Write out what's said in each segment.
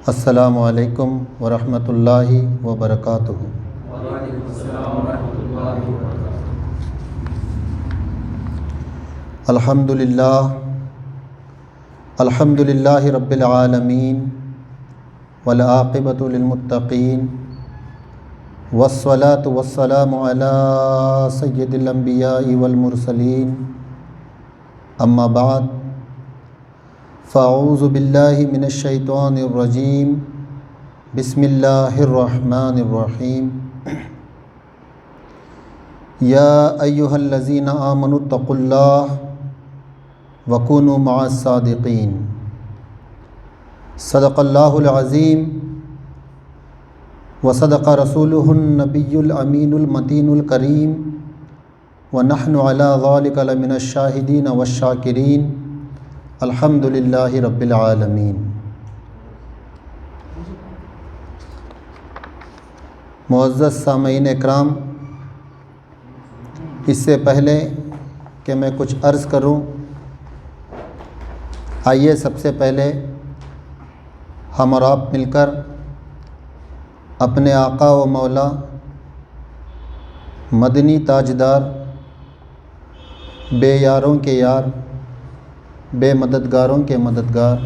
السلام علیکم ورحمۃ اللہ وبرکاتہ۔ وعلیکم السلام ورحمۃ اللہ وبرکاتہ۔ الحمد للہ رب العالمین والعاقبۃ للمتقین والصلاۃ والسلام علی سید الانبیاء والمرسلین، اما بعد فاعوذ باللہ من الشیطان الرجیم، بسم اللہ الرحمن الرحیم۔ یا ایہا الذین آمنوا اتقوا اللہ وکونوا مع الصادقین۔ صدق اللہ العظیم وصدق رسولہ النبی الامین المتین الکریم، ونحن علی ذلک لمن الشاہدین والشاکرین، الحمد للہ رب العالمین۔ معزز سامعین اکرام، اس سے پہلے کہ میں کچھ عرض کروں، آئیے سب سے پہلے ہم اور آپ مل کر اپنے آقا و مولا مدنی تاجدار، بے یاروں کے یار، بے مددگاروں کے مددگار،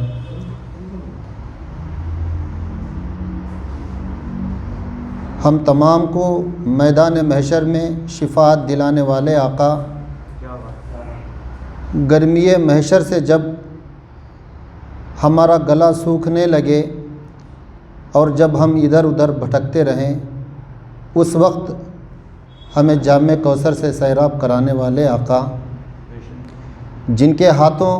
ہم تمام کو میدان محشر میں شفاعت دلانے والے آقا، گرمی محشر سے جب ہمارا گلا سوکھنے لگے اور جب ہم ادھر ادھر بھٹکتے رہیں، اس وقت ہمیں جام کوثر سے سیراب کرانے والے آقا، جن کے ہاتھوں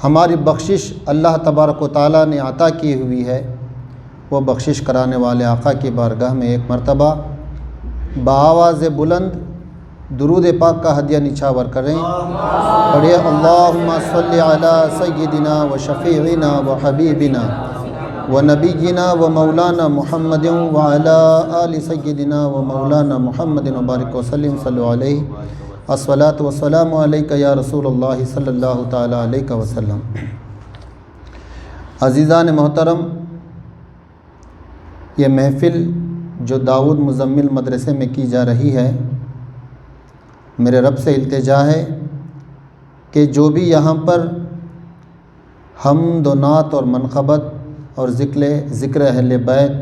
ہماری بخشش اللہ تبارک و تعالیٰ نے عطا کی ہوئی ہے، وہ بخشش کرانے والے آقا کی بارگاہ میں ایک مرتبہ بآواز بلند درود پاک کا ہدیہ نچھاور کریں۔ پڑھیے اللہم صلی علی سیدنا و شفیعنا و حبیبنا و نبینا و مولانا محمد وعلی آل سیدنا و مولانا محمد وبارک وسلم صلی علیہ الصلاۃ والسلام علیک یا رسول اللہ صلی اللہ تعالی علیہ وسلم۔ عزیزان محترم، یہ محفل جو داؤد مزمل مدرسے میں کی جا رہی ہے، میرے رب سے التجا ہے کہ جو بھی یہاں پر حمد و نعت اور منقبت اور ذکر اہل بیت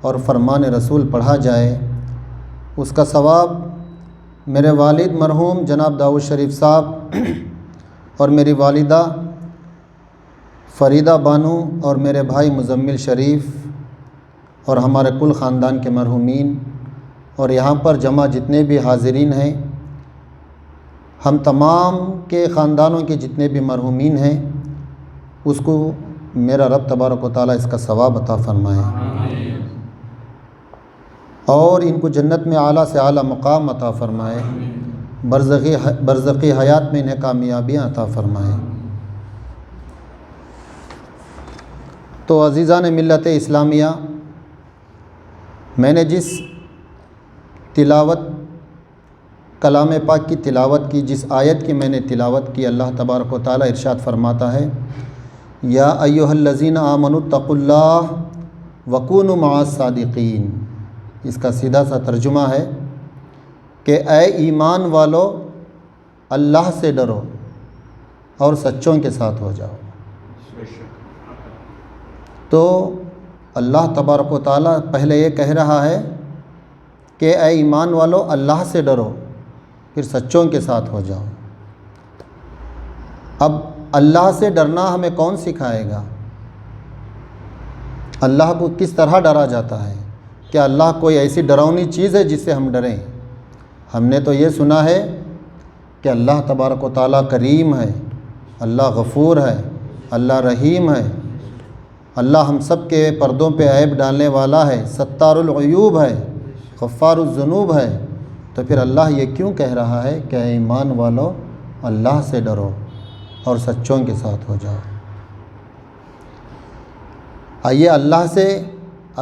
اور فرمان رسول پڑھا جائے، اس کا ثواب میرے والد مرحوم جناب داؤد شریف صاحب اور میری والدہ فریدہ بانو اور میرے بھائی مزمل شریف اور ہمارے کل خاندان کے مرحومین اور یہاں پر جمع جتنے بھی حاضرین ہیں، ہم تمام کے خاندانوں کے جتنے بھی مرحومین ہیں، اس کو میرا رب تبارک و تعالیٰ اس کا ثواب عطا فرمائے اور ان کو جنت میں اعلیٰ سے اعلیٰ مقام عطا فرمائے، برزخی حیات میں انہیں کامیابیاں عطا فرمائے۔ تو عزیزان ملت اسلامیہ، میں نے جس تلاوت کلام پاک کی تلاوت کی، جس آیت کی میں نے تلاوت کی، اللہ تبارک و تعالیٰ ارشاد فرماتا ہے، یا ایھا الذین آمنوا اتقوا اللہ وکونوا مع الصادقین۔ اس کا سیدھا سا ترجمہ ہے کہ اے ایمان والو، اللہ سے ڈرو اور سچوں کے ساتھ ہو جاؤ۔ تو اللہ تبارک و تعالیٰ پہلے یہ کہہ رہا ہے کہ اے ایمان والو، اللہ سے ڈرو، پھر سچوں کے ساتھ ہو جاؤ۔ اب اللہ سے ڈرنا ہمیں کون سکھائے گا؟ اللہ کو کس طرح ڈرا جاتا ہے؟ کیا اللہ کوئی ایسی ڈراؤنی چیز ہے جس سے ہم ڈریں؟ ہم نے تو یہ سنا ہے کہ اللہ تبارک و تعالیٰ کریم ہے، اللہ غفور ہے، اللہ رحیم ہے، اللہ ہم سب کے پردوں پہ عیب ڈالنے والا ہے، ستار العیوب ہے، غفار الذنوب ہے۔ تو پھر اللہ یہ کیوں کہہ رہا ہے کہ اے ایمان والو، اللہ سے ڈرو اور سچوں کے ساتھ ہو جاؤ؟ آئیے، اللہ سے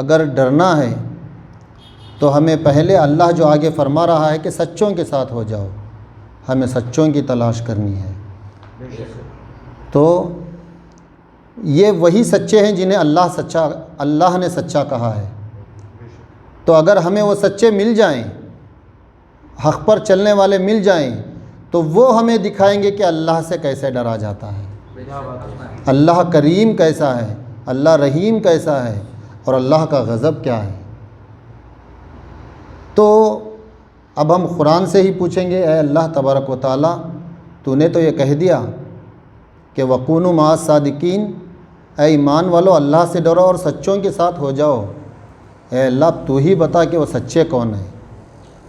اگر ڈرنا ہے تو ہمیں پہلے اللہ جو آگے فرما رہا ہے کہ سچوں کے ساتھ ہو جاؤ، ہمیں سچوں کی تلاش کرنی ہے۔ تو یہ وہی سچے ہیں جنہیں اللہ نے سچا کہا ہے۔ تو اگر ہمیں وہ سچے مل جائیں، حق پر چلنے والے مل جائیں، تو وہ ہمیں دکھائیں گے کہ اللہ سے کیسے ڈرا جاتا ہے، اللہ کریم کیسا ہے، اللہ رحیم کیسا ہے، اور اللہ کا غضب کیا ہے۔ تو اب ہم قرآن سے ہی پوچھیں گے، اے اللہ تبارک و تعالیٰ، تو نے تو یہ کہہ دیا کہ وَكُونُوا مَعَ الصَّادِقِينَ، اے ایمان والو اللہ سے ڈرو اور سچوں کے ساتھ ہو جاؤ۔ اے اللہ تو ہی بتا کہ وہ سچے کون ہیں،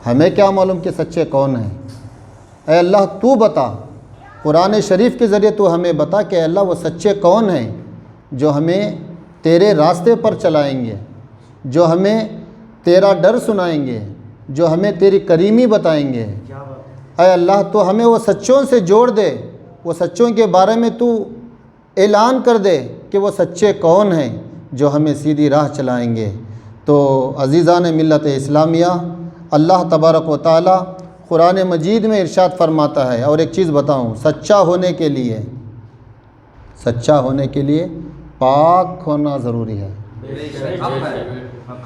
ہمیں کیا معلوم کہ سچے کون ہیں۔ اے اللہ تو بتا، قرآن شریف کے ذریعے تو ہمیں بتا کہ اے اللہ وہ سچے کون ہیں جو ہمیں تیرے راستے پر چلائیں گے، جو ہمیں تیرا ڈر سنائیں گے، جو ہمیں تیری کریمی بتائیں گے۔ اے اللہ تو ہمیں وہ سچوں سے جوڑ دے، وہ سچوں کے بارے میں تو اعلان کر دے کہ وہ سچے کون ہیں جو ہمیں سیدھی راہ چلائیں گے۔ تو عزیزان ملت اسلامیہ، اللہ تبارک و تعالیٰ قرآن مجید میں ارشاد فرماتا ہے، اور ایک چیز بتاؤں، سچا ہونے کے لیے پاک ہونا ضروری ہے۔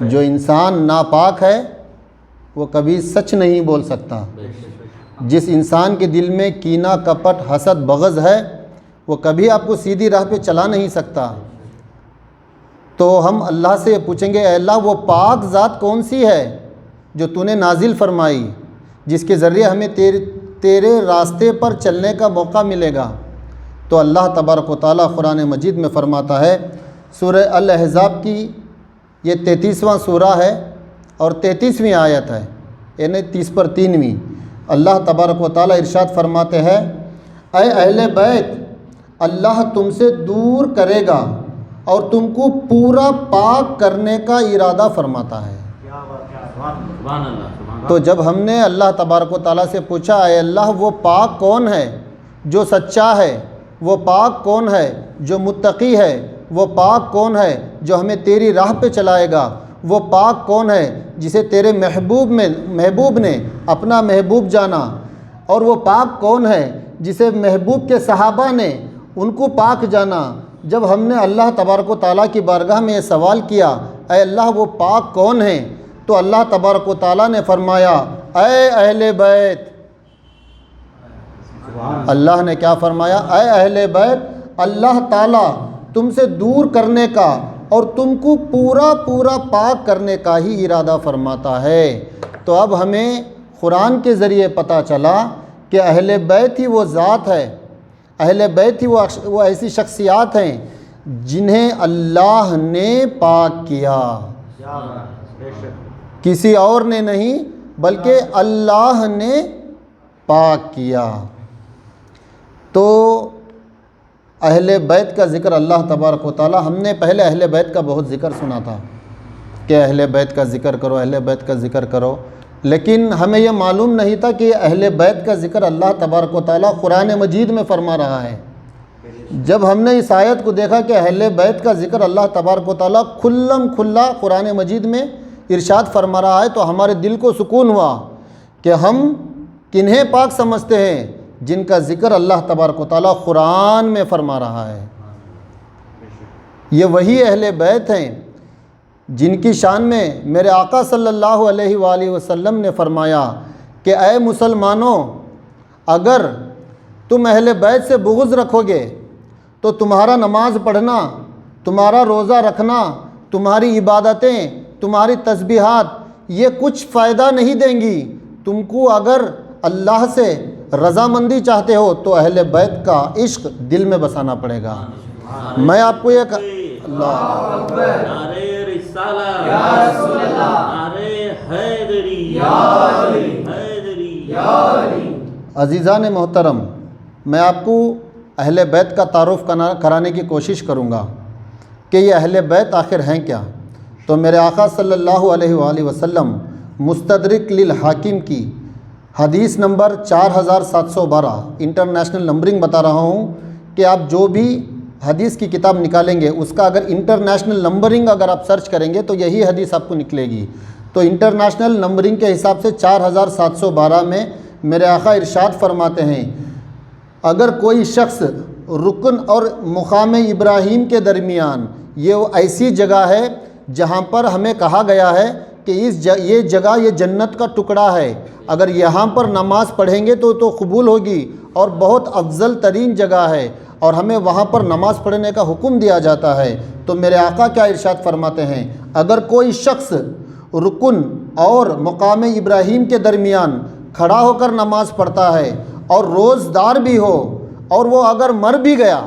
جو انسان ناپاک ہے وہ کبھی سچ نہیں بول سکتا۔ جس انسان کے دل میں کینہ، کپٹ، حسد، بغض ہے، وہ کبھی آپ کو سیدھی راہ پہ چلا نہیں سکتا۔ تو ہم اللہ سے پوچھیں گے، اے اللہ وہ پاک ذات کون سی ہے جو تو نے نازل فرمائی، جس کے ذریعے ہمیں تیرے راستے پر چلنے کا موقع ملے گا۔ تو اللہ تبارک و تعالیٰ قرآن مجید میں فرماتا ہے، سورہ الاحزاب کی یہ 33واں سورہ ہے اور 33ویں آیت ہے، یعنی 30 پر 3ویں۔ اللہ تبارک و تعالیٰ ارشاد فرماتے ہیں، اے اہل بیت، اللہ تم سے دور کرے گا اور تم کو پورا پاک کرنے کا ارادہ فرماتا ہے۔ تو جب ہم نے اللہ تبارک و تعالیٰ سے پوچھا، اے اللہ وہ پاک کون ہے جو سچا ہے، وہ پاک کون ہے جو متقی ہے، وہ پاک کون ہے جو ہمیں تیری راہ پہ چلائے گا، وہ پاک کون ہے جسے تیرے محبوب نے اپنا محبوب جانا، اور وہ پاک کون ہے جسے محبوب کے صحابہ نے ان کو پاک جانا۔ جب ہم نے اللہ تبارک و تعالیٰ کی بارگاہ میں یہ سوال کیا، اے اللہ وہ پاک کون ہیں، تو اللہ تبارک و تعالیٰ نے فرمایا، اے اہل بیت۔ اللہ نے کیا فرمایا؟ اے اہل بیت، اللہ تعالیٰ تم سے دور کرنے کا اور تم کو پورا پاک کرنے کا ہی ارادہ فرماتا ہے۔ تو اب ہمیں قرآن کے ذریعے پتہ چلا کہ اہل بیت ہی وہ ذات ہے، اہل بیت ہی وہ ایسی شخصیات ہیں جنہیں اللہ نے پاک کیا، کسی اور نے نہیں بلکہ اللہ نے پاک کیا۔ تو اہل بیت کا ذکر اللہ تبارک و تعالیٰ، ہم نے پہلے اہل بیت کا بہت ذکر سنا تھا کہ اہل بیت کا ذکر کرو، اہل بیت کا ذکر کرو، لیکن ہمیں یہ معلوم نہیں تھا کہ اہل بیت کا ذکر اللہ تبارک و تعالیٰ قرآن مجید میں فرما رہا ہے۔ جب ہم نے اس آیت کو دیکھا کہ اہل بیت کا ذکر اللہ تبارک و تعالیٰ کھلا قرآن مجید میں ارشاد فرما رہا ہے، تو ہمارے دل کو سکون ہوا کہ ہم کنہیں پاک سمجھتے ہیں، جن کا ذکر اللہ تبارک و تعالیٰ قرآن میں فرما رہا ہے۔ یہ وہی اہل بیت ہیں جن کی شان میں میرے آقا صلی اللہ علیہ وآلہ وسلم نے فرمایا کہ اے مسلمانوں، اگر تم اہل بیت سے بغض رکھو گے تو تمہارا نماز پڑھنا، تمہارا روزہ رکھنا، تمہاری عبادتیں، تمہاری تسبیحات یہ کچھ فائدہ نہیں دیں گی۔ تم کو اگر اللہ سے رضامندی چاہتے ہو تو اہل بیت کا عشق دل میں بسانا پڑے گا۔ میں آپ کو ایک عزیزان محترم، میں آپ کو اہل بیت کا تعارف کرانے کی کوشش کروں گا کہ یہ اہل بیت آخر ہیں کیا۔ تو میرے آقا صلی اللہ علیہ وآلہ وسلم مستدرک للحاکم کی حدیث نمبر 4712 انٹرنیشنل نمبرنگ بتا رہا ہوں کہ آپ جو بھی حدیث کی کتاب نکالیں گے اس کا اگر انٹرنیشنل نمبرنگ اگر آپ سرچ کریں گے تو یہی حدیث آپ کو نکلے گی۔ تو انٹرنیشنل نمبرنگ کے حساب سے 4712 میں میرے آقا ارشاد فرماتے ہیں، اگر کوئی شخص رکن اور مقام ابراہیم کے درمیان یہ وہ ایسی جگہ ہے جہاں پر ہمیں کہا گیا ہے کہ یہ جگہ یہ جنت کا ٹکڑا ہے، اگر یہاں پر نماز پڑھیں گے تو قبول ہوگی، اور بہت افضل ترین جگہ ہے، اور ہمیں وہاں پر نماز پڑھنے کا حکم دیا جاتا ہے۔ تو میرے آقا کیا ارشاد فرماتے ہیں، اگر کوئی شخص رکن اور مقام ابراہیم کے درمیان کھڑا ہو کر نماز پڑھتا ہے اور روزدار بھی ہو اور وہ اگر مر بھی گیا،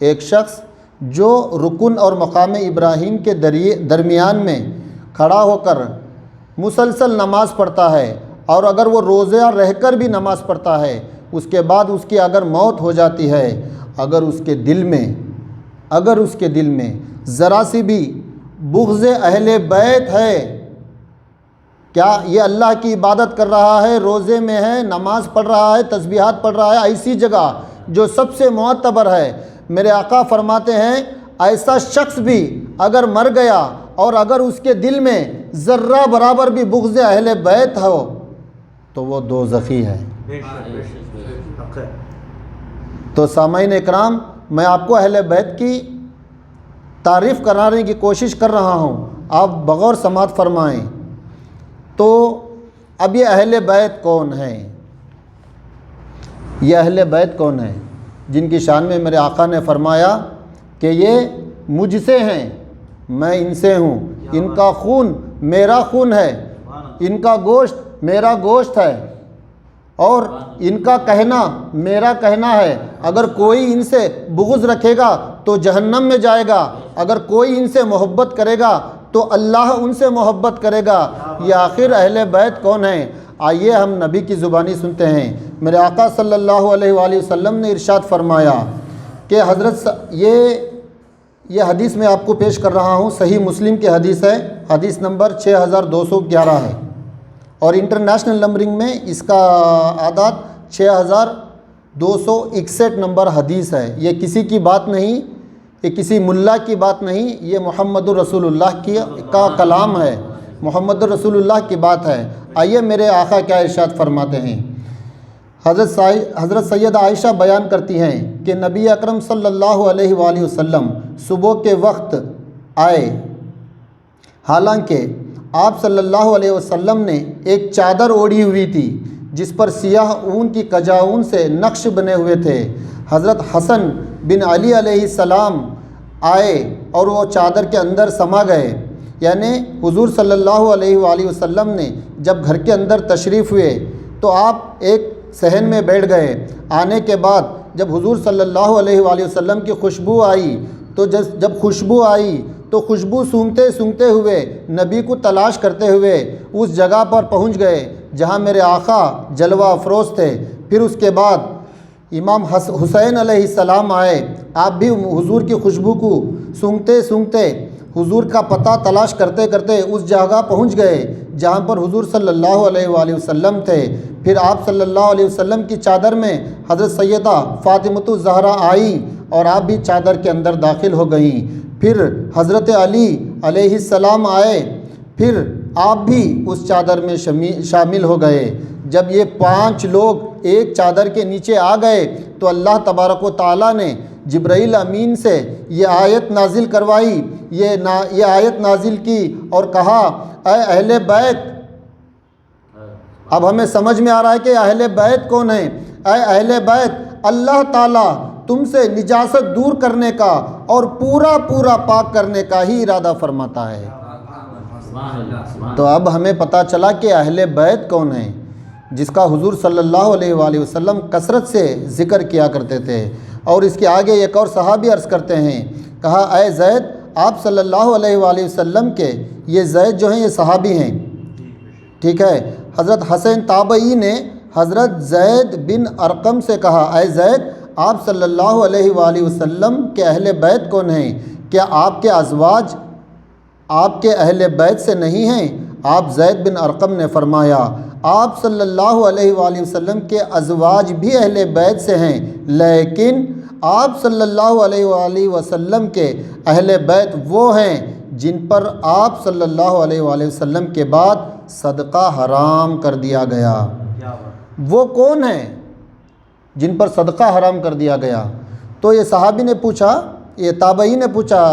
ایک شخص جو رکن اور مقام ابراہیم کے درمیان میں کھڑا ہو کر مسلسل نماز پڑھتا ہے اور اگر وہ روزہ رہ کر بھی نماز پڑھتا ہے، اس کے بعد اس کی اگر موت ہو جاتی ہے، اگر اس کے دل میں ذرا سی بھی بغض اہل بیت ہے، کیا یہ اللہ کی عبادت کر رہا ہے، روزے میں ہے، نماز پڑھ رہا ہے، تسبیحات پڑھ رہا ہے، ایسی جگہ جو سب سے معتبر ہے، میرے آقا فرماتے ہیں ایسا شخص بھی اگر مر گیا اور اگر اس کے دل میں ذرہ برابر بھی بغض اہل بیت ہو تو وہ دوزخی ہے۔ تو سامعین اکرام، میں آپ کو اہل بیت کی تعریف کرانے کی کوشش کر رہا ہوں، آپ بغور سماعت فرمائیں۔ تو اب یہ اہل بیت کون ہیں؟ یہ اہل بیت کون ہیں جن کی شان میں میرے آقا نے فرمایا کہ یہ مجھ سے ہیں، میں ان سے ہوں، ان کا خون میرا خون ہے، ان کا گوشت میرا گوشت ہے، اور ان کا کہنا میرا کہنا ہے۔ اگر کوئی ان سے بغض رکھے گا تو جہنم میں جائے گا، اگر کوئی ان سے محبت کرے گا تو اللہ ان سے محبت کرے گا۔ یہ آخر اہل بیت کون ہیں؟ آئیے ہم نبی کی زبانی سنتے ہیں۔ میرے آقا صلی اللہ علیہ وآلہ وسلم نے ارشاد فرمایا کہ یہ حدیث میں آپ کو پیش کر رہا ہوں، صحیح مسلم کی حدیث ہے، حدیث نمبر 6211 ہے، اور انٹرنیشنل نمبرنگ میں اس کا اعداد 6261 نمبر حدیث ہے۔ یہ کسی کی بات نہیں، یہ کسی ملا کی بات نہیں، یہ محمد الرسول اللہ کا کلام ہے، محمد الرسول اللہ کی بات ہے۔ آئیے میرے آقا کیا ارشاد فرماتے ہیں۔ حضرت سیدہ عائشہ بیان کرتی ہیں کہ نبی اکرم صلی اللہ علیہ وآلہ وسلم صبح کے وقت آئے، حالانکہ آپ صلی اللہ علیہ وسلم نے ایک چادر اوڑھی ہوئی تھی جس پر سیاہ اون کی کجاؤن سے نقش بنے ہوئے تھے۔ حضرت حسن بن علی علیہ السلام آئے اور وہ چادر کے اندر سما گئے، یعنی حضور صلی اللہ علیہ وآلہ وسلم نے جب گھر کے اندر تشریف ہوئے تو آپ ایک صحن میں بیٹھ گئے۔ آنے کے بعد جب حضور صلی اللہ علیہ وآلہ وسلم کی خوشبو آئی تو جب خوشبو آئی تو خوشبو سونگھتے ہوئے نبی کو تلاش کرتے ہوئے اس جگہ پر پہنچ گئے جہاں میرے آقا جلوہ افروز تھے۔ پھر اس کے بعد امام حسین علیہ السلام آئے، آپ بھی حضور کی خوشبو کو سونگھتے حضور کا پتہ تلاش کرتے اس جگہ پہنچ گئے جہاں پر حضور صلی اللہ علیہ وآلہ وسلم تھے۔ پھر آپ صلی اللہ علیہ وسلم کی چادر میں حضرت سیدہ فاطمۃ الزہرا آئی اور آپ بھی چادر کے اندر داخل ہو گئیں۔ پھر حضرت علی علیہ السلام آئے، پھر آپ بھی اس چادر میں شامل ہو گئے۔ جب یہ 5 لوگ ایک چادر کے نیچے آ گئے تو اللہ تبارک و تعالیٰ نے جبرائیل امین سے یہ آیت نازل کروائی، یہ آیت نازل کی اور کہا اے اہل بیت، اب ہمیں سمجھ میں آ رہا ہے کہ اہل بیت کون ہیں۔ اے اہل بیت، اللہ تعالیٰ تم سے نجاست دور کرنے کا اور پورا پاک کرنے کا ہی ارادہ فرماتا ہے۔ تو اب ہمیں پتہ چلا کہ اہل بیت کون ہیں، جس کا حضور صلی اللہ علیہ وآلہ وسلم کثرت سے ذکر کیا کرتے تھے۔ اور اس کے آگے ایک اور صحابی عرض کرتے ہیں، کہا اے زید، آپ صلی اللہ علیہ وآلہ وسلم کے یہ زید جو ہیں یہ صحابی ہیں، ٹھیک ہے۔ حضرت حسین تابعی نے حضرت زید بن ارقم سے کہا اے زید، آپ صلی اللہ علیہ وآلہ وسلم کے اہل بیت کون ہیں؟ کیا آپ کے ازواج آپ کے اہل بیت سے نہیں ہیں؟ آپ زید بن ارقم نے فرمایا آپ صلی اللہ علیہ وآلہ وسلم کے ازواج بھی اہل بیت سے ہیں، لیکن آپ صلی اللہ علیہ وآلہ وسلم کے اہل بیت وہ ہیں جن پر آپ صلی اللہ علیہ وآلہ وسلم کے بعد صدقہ حرام کر دیا گیا۔ وہ کون ہیں جن پر صدقہ حرام کر دیا گیا۔ تو یہ صحابی نے پوچھا، یہ تابعی نے پوچھا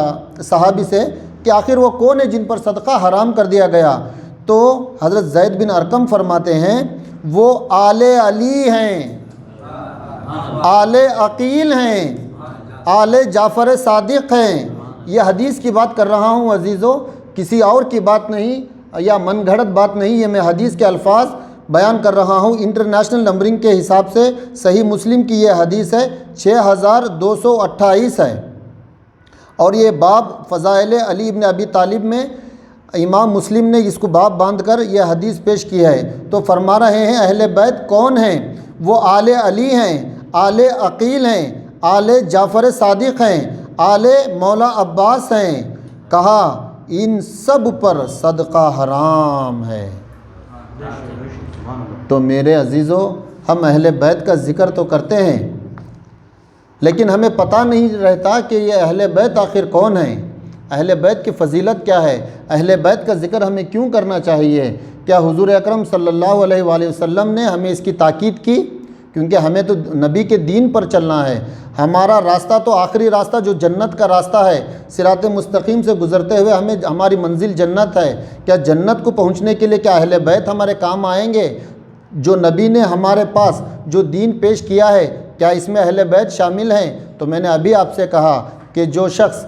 صحابی سے کہ آخر وہ کون ہے جن پر صدقہ حرام کر دیا گیا؟ تو حضرت زید بن ارقم فرماتے ہیں وہ آل علی ہیں، آل عقیل ہیں، آل جعفر صادق ہیں۔ یہ حدیث کی بات کر رہا ہوں عزیزو، کسی اور کی بات نہیں یا من گھڑت بات نہیں، یہ میں حدیث کے الفاظ بیان کر رہا ہوں۔ انٹرنیشنل نمبرنگ کے حساب سے صحیح مسلم کی یہ حدیث ہے 6228 ہے، اور یہ باب فضائل علی ابن ابی طالب میں امام مسلم نے اس کو باب باندھ کر یہ حدیث پیش کی ہے۔ تو فرما رہے ہیں اہل بیت کون ہیں؟ وہ آل علی ہیں، آل عقیل ہیں، آل جعفر صادق ہیں، آل مولا عباس ہیں۔ کہا ان سب پر صدقہ حرام ہے۔ تو میرے عزیزو، ہم اہل بیت کا ذکر تو کرتے ہیں لیکن ہمیں پتہ نہیں رہتا کہ یہ اہل بیت آخر کون ہیں، اہل بیت کی فضیلت کیا ہے، اہل بیت کا ذکر ہمیں کیوں کرنا چاہیے۔ کیا حضور اکرم صلی اللہ علیہ وآلہ وسلم نے ہمیں اس کی تاکید کی؟ کیونکہ ہمیں تو نبی کے دین پر چلنا ہے، ہمارا راستہ تو آخری راستہ جو جنت کا راستہ ہے، صراط مستقیم سے گزرتے ہوئے ہماری منزل جنت ہے۔ کیا جنت کو پہنچنے کے لیے کیا اہل بیت ہمارے کام آئیں گے؟ جو نبی نے ہمارے پاس جو دین پیش کیا ہے کیا اس میں اہل بیت شامل ہیں؟ تو میں نے ابھی آپ سے کہا کہ جو شخص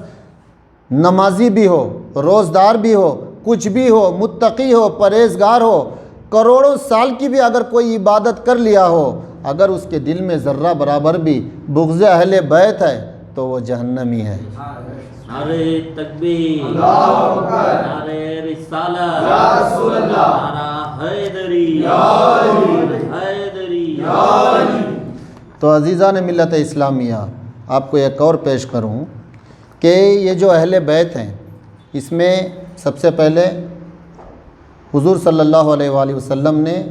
نمازی بھی ہو، روزدار بھی ہو، کچھ بھی ہو، متقی ہو، پرہیزگار ہو، کروڑوں سال کی بھی اگر کوئی عبادت کر لیا ہو، اگر اس کے دل میں ذرہ برابر بھی بغض اہل بیت ہے تو وہ جہنمی ہے۔ نعرہ تکبیر، اللہ اکبر، نعرہ رسالت، یا رسول اللہ، نعرہ حیدری، یا علی، حیدری، یا علی۔ تو عزیزان ملت اسلامیہ، آپ کو ایک اور پیش کروں کہ یہ جو اہل بیت ہیں اس میں سب سے پہلے حضور صلی اللہ علیہ وآلہ وسلم نے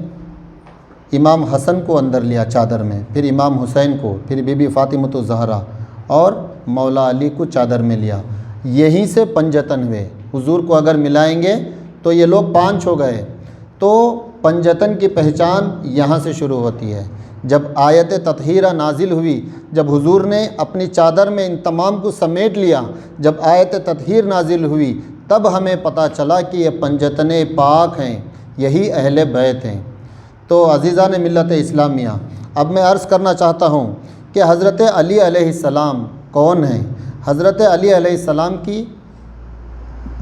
امام حسن کو اندر لیا چادر میں، پھر امام حسین کو، پھر بی بی فاطمۃ الزہرا اور مولا علی کو چادر میں لیا۔ یہیں سے پنجتن ہوئے۔ حضور کو اگر ملائیں گے تو یہ لوگ 5 ہو گئے۔ تو پنجتن کی پہچان یہاں سے شروع ہوتی ہے۔ جب آیت تطہیرہ نازل ہوئی، جب حضور نے اپنی چادر میں ان تمام کو سمیٹ لیا، جب آیت تطہیر نازل ہوئی، تب ہمیں پتہ چلا کہ یہ پنجتن پاک ہیں، یہی اہل بیت ہیں۔ تو عزیزان ملت اسلامیہ، اب میں عرض کرنا چاہتا ہوں کہ حضرت علی علیہ السلام کون ہیں؟ حضرت علی علیہ السلام کی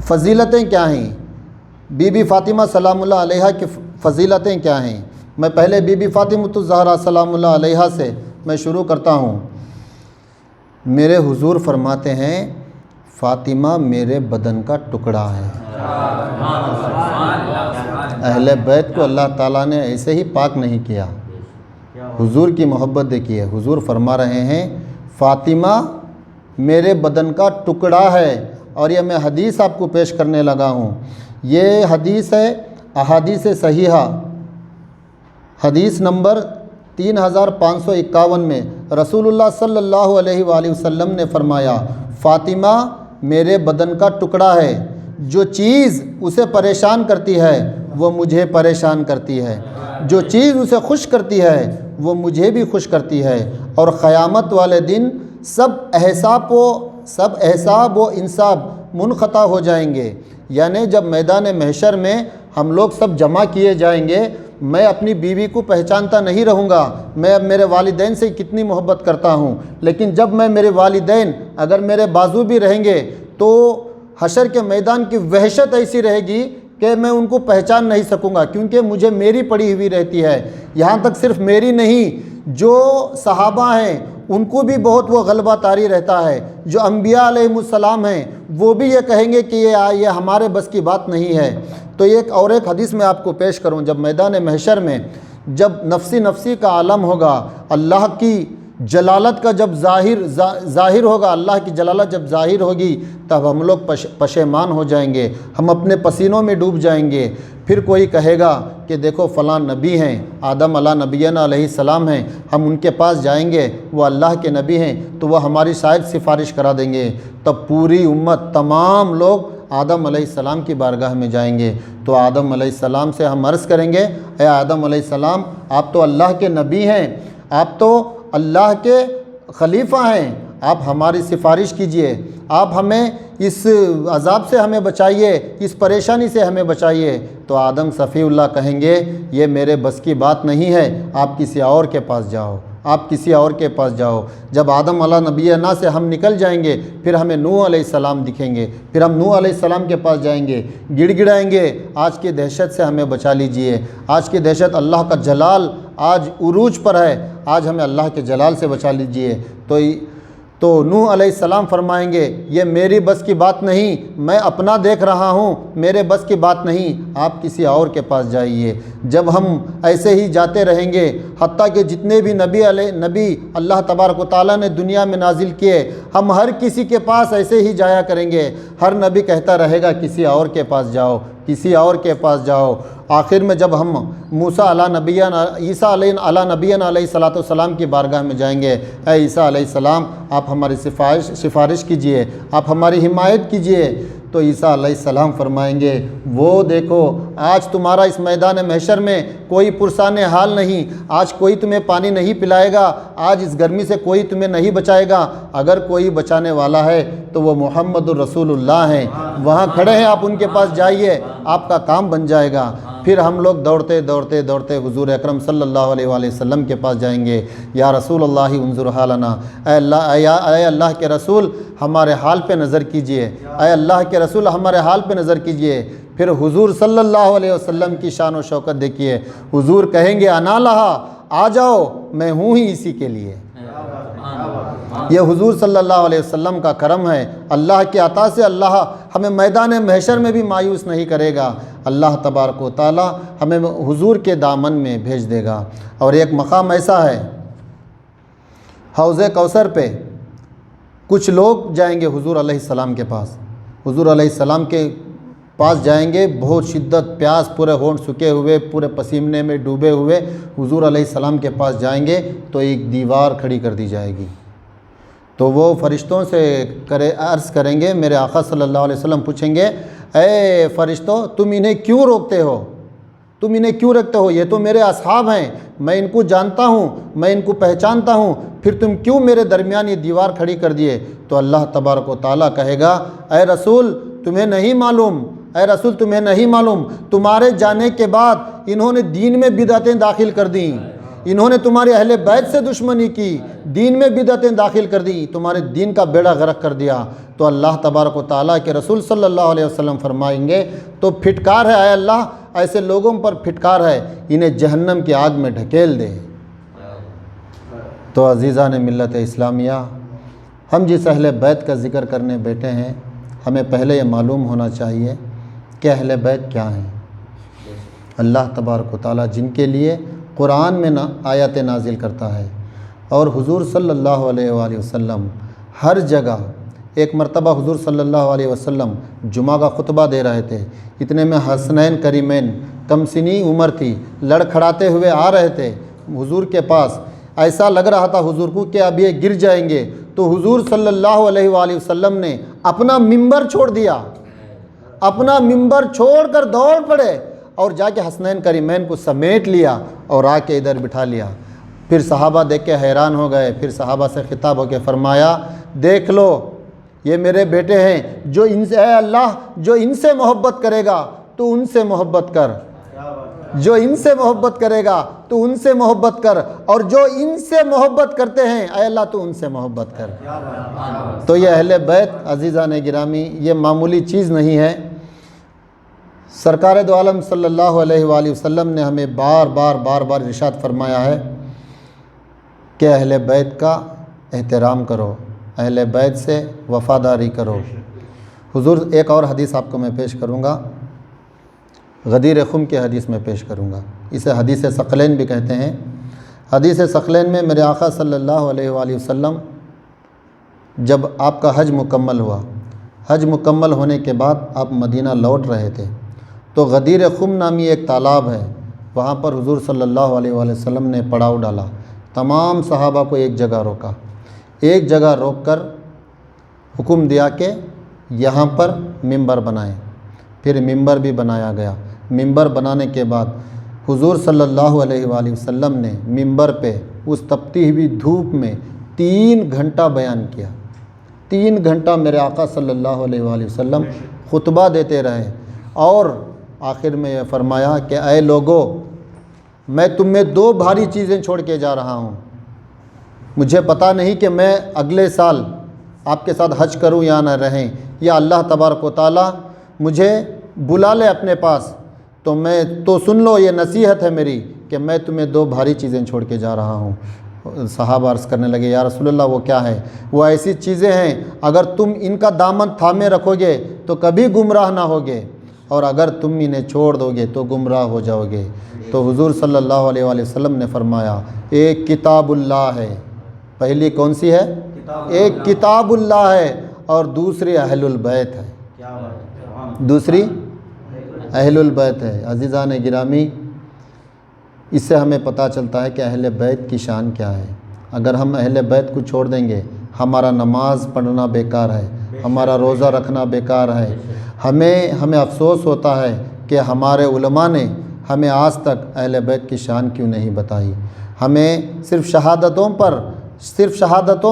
فضیلتیں کیا ہیں؟ بی بی فاطمہ سلام اللہ علیہا کی فضیلتیں کیا ہیں؟ میں پہلے بی بی فاطمۃ الزہرا سلام اللہ علیہا سے میں شروع کرتا ہوں۔ میرے حضور فرماتے ہیں فاطمہ میرے بدن کا ٹکڑا ہے۔ اہل بیت کو اللہ تعالیٰ نے ایسے ہی پاک نہیں کیا، حضور کی محبت دیکھیے۔ حضور فرما رہے ہیں فاطمہ میرے بدن کا ٹکڑا ہے، اور یہ میں حدیث آپ کو پیش کرنے لگا ہوں۔ یہ حدیث ہے احادیث صحیحہ، حدیث نمبر 3551 میں رسول اللہ صلی اللہ علیہ وآلہ وسلم نے فرمایا فاطمہ میرے بدن کا ٹکڑا ہے، جو چیز اسے پریشان کرتی ہے وہ مجھے پریشان کرتی ہے، جو چیز اسے خوش کرتی ہے وہ مجھے بھی خوش کرتی ہے، اور قیامت والے دن سب احساب و انصاب منقطع ہو جائیں گے۔ یعنی جب میدان محشر میں ہم لوگ سب جمع کیے جائیں گے، میں اپنی بیوی کو پہچانتا نہیں رہوں گا، میں اب میرے والدین سے کتنی محبت کرتا ہوں، لیکن جب میں میرے والدین اگر میرے بازو بھی رہیں گے تو حشر کے میدان کی وحشت ایسی رہے گی کہ میں ان کو پہچان نہیں سکوں گا، کیونکہ مجھے میری پڑی ہوئی رہتی ہے۔ یہاں تک صرف میری نہیں، جو صحابہ ہیں ان کو بھی بہت وہ غلبہ طاری رہتا ہے، جو انبیاء علیہ السلام ہیں وہ بھی یہ کہیں گے کہ یہ ہمارے بس کی بات نہیں ہے۔ تو ایک حدیث میں آپ کو پیش کروں، جب میدان محشر میں جب نفسی کا عالم ہوگا، اللہ کی جلالت کا جب ظاہر ہوگا، اللہ کی جلالت جب ظاہر ہوگی، تب ہم لوگ پشیمان ہو جائیں گے، ہم اپنے پسینوں میں ڈوب جائیں گے۔ پھر کوئی کہے گا کہ دیکھو فلاں نبی ہیں، آدم علیہ نبینا علیہ السلام ہیں، ہم ان کے پاس جائیں گے، وہ اللہ کے نبی ہیں تو وہ ہماری شاید سفارش کرا دیں گے۔ تب پوری امت، تمام لوگ آدم علیہ السلام کی بارگاہ میں جائیں گے، تو آدم علیہ السلام سے ہم عرض کریں گے اے آدم علیہ السلام، آپ تو اللہ کے نبی ہیں، آپ تو اللہ کے خلیفہ ہیں، آپ ہماری سفارش کیجئے، آپ ہمیں اس عذاب سے ہمیں بچائیے، اس پریشانی سے ہمیں بچائیے۔ تو آدم صفی اللہ کہیں گے یہ میرے بس کی بات نہیں ہے، آپ کسی اور کے پاس جاؤ، آپ کسی اور کے پاس جاؤ۔ جب آدم علیہ نبینا سے ہم نکل جائیں گے، پھر ہمیں نوح علیہ السلام دکھیں گے، پھر ہم نوح علیہ السلام کے پاس جائیں گے، گڑ گڑائیں گے، آج کی دہشت سے ہمیں بچا لیجئے، آج کی دہشت اللہ کا جلال آج عروج پر ہے، آج ہمیں اللہ کے جلال سے بچا لیجئے۔ تو نوح علیہ السلام فرمائیں گے یہ میری بس کی بات نہیں، میں اپنا دیکھ رہا ہوں، میرے بس کی بات نہیں، آپ کسی اور کے پاس جائیے۔ جب ہم ایسے ہی جاتے رہیں گے، حتیٰ کہ جتنے بھی نبی اللہ تبارک و تعالیٰ نے دنیا میں نازل کیے، ہم ہر کسی کے پاس ایسے ہی جایا کریں گے، ہر نبی کہتا رہے گا کسی اور کے پاس جاؤ، کسی اور کے پاس جاؤ۔ آخر میں جب ہم عیسیٰ علیہ نبینا علیہ الصلوۃ والسلام کی بارگاہ میں جائیں گے، اے عیسیٰ علیہ السلام آپ ہماری سفارش کیجئے، آپ ہماری حمایت کیجئے۔ تو عیسیٰ علیہ السلام فرمائیں گے وہ دیکھو آج تمہارا اس میدان محشر میں کوئی پرسان حال نہیں، آج کوئی تمہیں پانی نہیں پلائے گا، آج اس گرمی سے کوئی تمہیں نہیں بچائے گا، اگر کوئی بچانے والا ہے تو وہ محمد الرسول اللہ ہیں، وہاں کھڑے ہیں، آپ ان کے پاس جائیے، آپ کا کام بن جائے گا۔ پھر ہم لوگ دوڑتے حضور اکرم صلی اللہ علیہ وآلہ وسلم کے پاس جائیں گے، یا رسول اللہ انظر حالنا، اے اللہ کے رسول ہمارے حال پہ نظر کیجئے، اے اللہ کے رسول ہمارے حال پہ نظر کیجئے۔ پھر حضور صلی اللہ علیہ وسلم کی شان و شوکت دیکھیے، حضور کہیں گے انا لہا، آ جاؤ میں ہوں ہی اسی کے لیے۔ یہ حضور صلی اللہ علیہ وسلم کا کرم ہے، اللہ کی عطا سے اللہ ہمیں میدان محشر میں بھی مایوس نہیں کرے گا، اللہ تبارک و تعالی ہمیں حضور کے دامن میں بھیج دے گا۔ اور ایک مقام ایسا ہے حوض کوثر پہ، کچھ لوگ جائیں گے حضور علیہ السلام کے پاس، حضور علیہ السلام کے پاس جائیں گے، بہت شدت پیاس، پورے ہونٹ سکے ہوئے، پورے پسینے میں ڈوبے ہوئے حضور علیہ السلام کے پاس جائیں گے تو ایک دیوار کھڑی کر دی جائے گی۔ تو وہ فرشتوں سے عرض کریں گے، میرے آقا صلی اللہ علیہ وسلم پوچھیں گے اے فرشتوں تم انہیں کیوں روکتے ہو، تم انہیں کیوں رکھتے ہو، یہ تو میرے اصحاب ہیں، میں ان کو جانتا ہوں، میں ان کو پہچانتا ہوں، پھر تم کیوں میرے درمیان یہ دیوار کھڑی کر دیے؟ تو اللہ تبارک و تعالیٰ کہے گا اے رسول تمہیں نہیں معلوم، اے رسول تمہیں نہیں معلوم، تمہارے جانے کے بعد انہوں نے دین میں بدعتیں داخل کر دیں، انہوں نے تمہارے اہل بیت سے دشمنی کی، دین میں بدعتیں داخل کر دیں، تمہارے دین کا بیڑا غرق کر دیا۔ تو اللہ تبارک و تعالیٰ کے رسول صلی اللہ علیہ وسلم فرمائیں گے تو پھٹکار ہے اے اللہ، ایسے لوگوں پر پھٹکار ہے، انہیں جہنم کی آگ میں ڈھکیل دے۔ تو عزیزان ملت اسلامیہ، ہم جس اہل بیت کا ذکر کرنے بیٹھے ہیں، ہمیں پہلے یہ معلوم ہونا چاہیے کہ اہل بیت کیا ہیں۔ اللہ تبارک و تعالیٰ جن کے لیے قرآن میں آیات نازل کرتا ہے، اور حضور صلی اللہ علیہ وآلہ وسلم ہر جگہ، ایک مرتبہ حضور صلی اللہ علیہ وسلم جمعہ کا خطبہ دے رہے تھے، اتنے میں حسنین کریمین کم سنی عمر تھی، لڑکھڑاتے ہوئے آ رہے تھے حضور کے پاس، ایسا لگ رہا تھا حضور کو کہ اب یہ گر جائیں گے، تو حضور صلی اللہ علیہ وآلہ وسلم نے اپنا ممبر چھوڑ دیا، اپنا ممبر چھوڑ کر دوڑ پڑے اور جا کے حسنین کریمین کو سمیٹ لیا اور آ کے ادھر بٹھا لیا۔ پھر صحابہ دیکھ کے حیران ہو گئے، پھر صحابہ سے خطاب ہو کے فرمایا دیکھ لو یہ میرے بیٹے ہیں، جو ان سے اے اللہ جو ان سے محبت کرے گا تو ان سے محبت کر، جو ان سے محبت کرے گا تو ان سے محبت کر، اور جو ان سے محبت کرتے ہیں اے اللہ تو ان سے محبت کر۔ تو یہ اہل بیت عزیزان گرامی یہ معمولی چیز نہیں ہے۔ سرکار دو عالم صلی اللہ علیہ وآلہ وسلم نے ہمیں بار بار ارشاد فرمایا ہے کہ اہل بیت کا احترام کرو، اہل بیت سے وفاداری کرو۔ حضور ایک اور حدیث آپ کو میں پیش کروں گا، غدیر خم کی حدیث میں پیش کروں گا، اسے حدیث ثقلین بھی کہتے ہیں۔ حدیث ثقلین میں میرے آقا صلی اللہ علیہ وآلہ وسلم جب آپ کا حج مکمل ہوا، حج مکمل ہونے کے بعد آپ مدینہ لوٹ رہے تھے، تو غدیر خم نامی ایک تالاب ہے، وہاں پر حضور صلی اللہ علیہ وآلہ وسلم نے پڑاؤ ڈالا، تمام صحابہ کو ایک جگہ روکا، ایک جگہ روک کر حکم دیا کہ یہاں پر ممبر بنائیں، پھر ممبر بھی بنایا گیا۔ ممبر بنانے کے بعد حضور صلی اللہ علیہ وآلہ وسلم نے ممبر پہ اس تپتی ہوئی دھوپ میں 3 گھنٹہ بیان کیا. 3 گھنٹہ میرے آقا صلی اللہ علیہ وآلہ وسلم خطبہ دیتے رہے اور آخر میں یہ فرمایا کہ اے لوگو، میں تم میں 2 بھاری چیزیں چھوڑ کے جا رہا ہوں. مجھے پتہ نہیں کہ میں اگلے سال آپ کے ساتھ حج کروں یا نہ رہیں، یا اللہ تبارک و تعالیٰ مجھے بلا لے اپنے پاس. تو سن لو، یہ نصیحت ہے میری کہ میں تمہیں 2 بھاری چیزیں چھوڑ کے جا رہا ہوں. صحابہ عرض کرنے لگے یا رسول اللہ وہ کیا ہے؟ وہ ایسی چیزیں ہیں اگر تم ان کا دامن تھامے رکھو گے تو کبھی گمراہ نہ ہوگے، اور اگر تم انہیں چھوڑ دو گے تو گمراہ ہو جاؤ گے. تو حضور صلی اللہ علیہ وآلہ وسلم نے فرمایا ایک کتاب اللہ ہے. پہلی کون سی ہے؟ ایک کتاب اللہ ہے، اور دوسری اہل البیت ہے. دوسری اہل البیت ہے. عزیزان گرامی، اس سے ہمیں پتہ چلتا ہے کہ اہل بیت کی شان کیا ہے. اگر ہم اہل بیت کو چھوڑ دیں گے، ہمارا نماز پڑھنا بیکار ہے، ہمارا روزہ رکھنا بیکار ہے. ہمیں افسوس ہوتا ہے کہ ہمارے علماء نے ہمیں آج تک اہل بیت کی شان کیوں نہیں بتائی. ہمیں صرف شہادتوں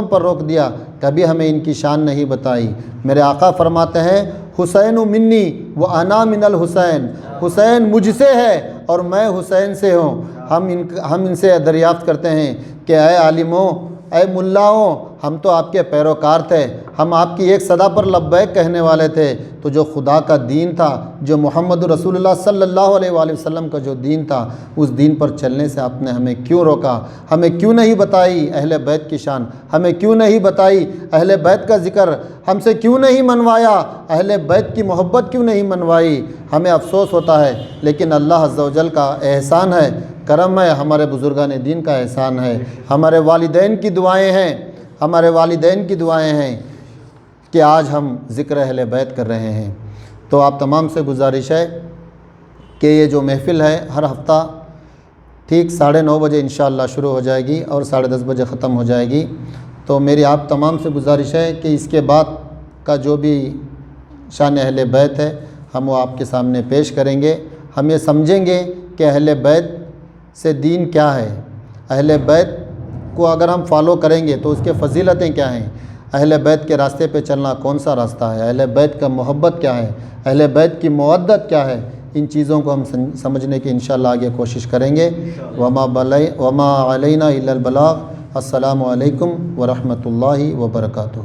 پر روک دیا، کبھی ہمیں ان کی شان نہیں بتائی. میرے آقا فرماتے ہیں حسین منی و انا من الحسین، حسین مجھ سے ہے اور میں حسین سے ہوں. ہم ان سے دریافت کرتے ہیں کہ اے عالموں، اے ملاؤں، ہم تو آپ کے پیروکار تھے، ہم آپ کی ایک صدا پر لبیک کہنے والے تھے. تو جو خدا کا دین تھا، جو محمد رسول اللہ صلی اللہ علیہ وآلہ وسلم کا جو دین تھا، اس دین پر چلنے سے آپ نے ہمیں کیوں روکا؟ ہمیں کیوں نہیں بتائی اہل بیت کی شان؟ ہمیں کیوں نہیں بتائی اہل بیت کا ذکر؟ ہم سے کیوں نہیں منوایا؟ اہل بیت کی محبت کیوں نہیں منوائی؟ ہمیں افسوس ہوتا ہے، لیکن اللہ عز و جل کا احسان ہے، کرم ہے، ہمارے بزرگان دین کا احسان ہے، ہمارے والدین کی دعائیں ہیں کہ آج ہم ذکر اہل بیت کر رہے ہیں. تو آپ تمام سے گزارش ہے کہ یہ جو محفل ہے ہر ہفتہ ٹھیک 9:30 بجے انشاءاللہ شروع ہو جائے گی اور 10:30 بجے ختم ہو جائے گی. تو میری آپ تمام سے گزارش ہے کہ اس کے بعد کا جو بھی شان اہل بیت ہے ہم وہ آپ کے سامنے پیش کریں گے. ہم یہ سمجھیں گے کہ اہل بیت سے دین کیا ہے، اہل بیت کو اگر ہم فالو کریں گے تو اس کے فضیلتیں کیا ہیں، اہل بیت کے راستے پہ چلنا کون سا راستہ ہے، اہل بیت کا محبت کیا ہے، اہل بیت کی مودت کیا ہے. ان چیزوں کو ہم سمجھنے کی انشاءاللہ آگے کوشش کریں گے. وما علینا الا البلاغ. السلام علیکم ورحمۃ اللہ وبرکاتہ.